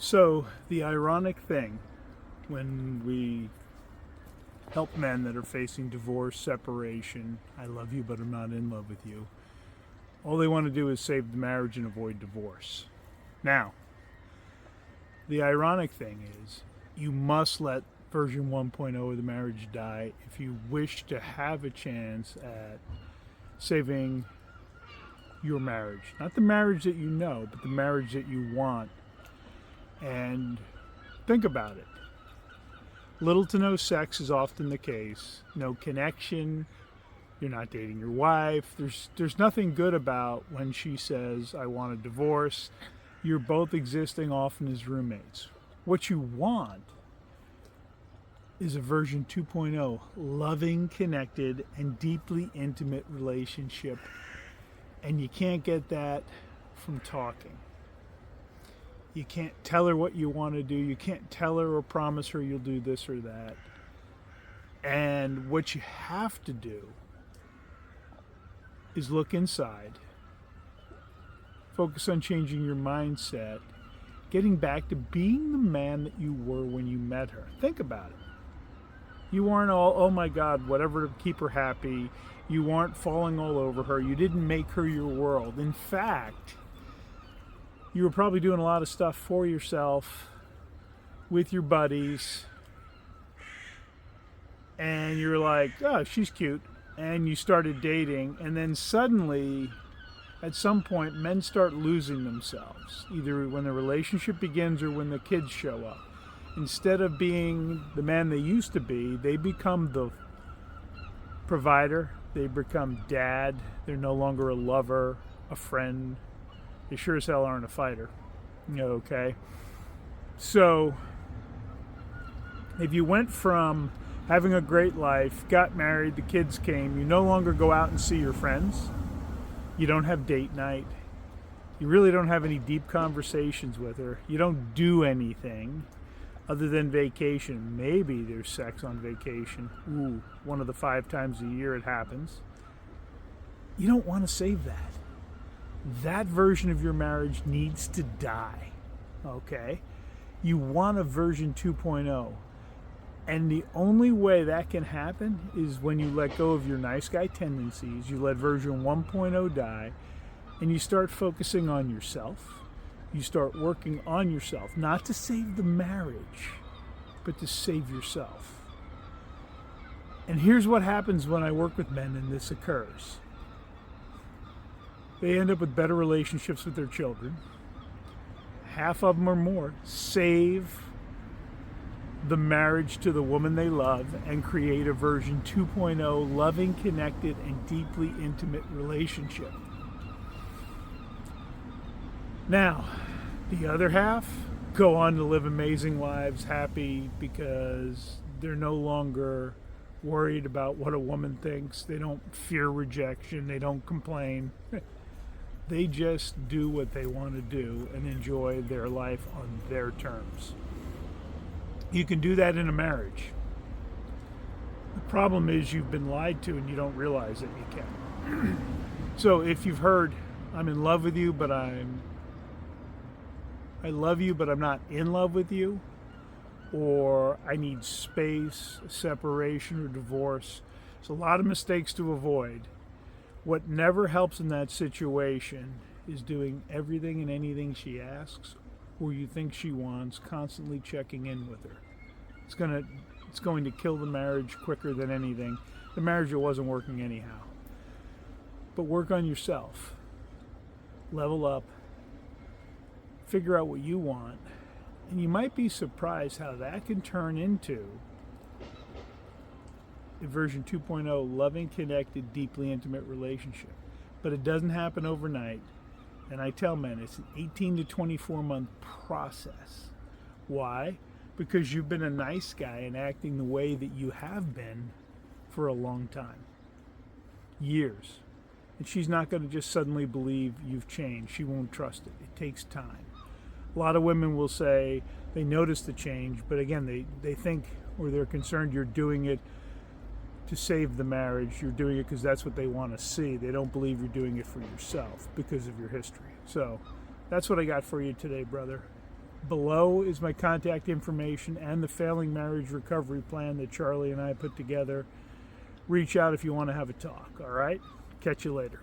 So, the ironic thing when we help men that are facing divorce, separation, I love you, but I'm not in love with you, all they want to do is save the marriage and avoid divorce. Now, the ironic thing is, you must let version 1.0 of the marriage die if you wish to have a chance at saving your marriage. Not the marriage that you know, but the marriage that you want. And think about it. Little to no sex is often the case. No connection. You're not dating your wife. There's nothing good about when she says, I want a divorce. You're both existing often as roommates. What you want is a version 2.0, loving, connected, and deeply intimate relationship. And you can't get that from talking. You can't tell her what you want to do. You can't tell her or promise her you'll do this or that. And what you have to do is look inside, focus on changing your mindset, getting back to being the man that you were when you met her. Think about it. You weren't all, oh my God, whatever to keep her happy. You weren't falling all over her. You didn't make her your world. In fact, you were probably doing a lot of stuff for yourself with your buddies, and you're like, oh, she's cute, and you started dating, and then suddenly, at some point, men start losing themselves, either when the relationship begins or when the kids show up. Instead of being the man they used to be, they become the provider, they become dad, they're no longer a lover, a friend. They sure as hell aren't a fighter. Okay? So, if you went from having a great life, got married, the kids came, you no longer go out and see your friends, you don't have date night, you really don't have any deep conversations with her, you don't do anything other than vacation. Maybe there's sex on vacation. Ooh, one of the 5 times a year it happens. You don't want to save that. That version of your marriage needs to die, okay? You want a version 2.0. And the only way that can happen is when you let go of your nice guy tendencies, you let version 1.0 die, and you start focusing on yourself. You start working on yourself, not to save the marriage, but to save yourself. And here's what happens when I work with men and this occurs. They end up with better relationships with their children. Half of them or more save the marriage to the woman they love and create a version 2.0 loving, connected, and deeply intimate relationship. Now, the other half go on to live amazing lives, happy because they're no longer worried about what a woman thinks. They don't fear rejection. They don't complain. They just do what they want to do and enjoy their life on their terms. You can do that in a marriage. The problem is you've been lied to and you don't realize that you can. So if you've heard, I'm in love with you, but I love you, but I'm not in love with you, or I need space, separation, or divorce, there's a lot of mistakes to avoid. What never helps in that situation is doing everything and anything she asks or you think she wants, constantly checking in with her. It's going to kill the marriage quicker than anything. The marriage that wasn't working anyhow. But work on yourself. Level up. Figure out what you want. And you might be surprised how that can turn into a version 2.0 loving, connected, deeply intimate relationship. But it doesn't happen overnight. And I tell men it's an 18 to 24 month process. Why? Because you've been a nice guy and acting the way that you have been for a long time. Years. And she's not going to just suddenly believe you've changed. She won't trust it. It takes time. A lot of women will say they notice the change, but again, they think or they're concerned you're doing it to save the marriage. You're doing it because that's what they want to see. They don't believe you're doing it for yourself because of your history. So that's what I got for you today, brother. Below is my contact information and the failing marriage recovery plan that Charlie and I put together. Reach out if you want to have a talk, all right? Catch you later.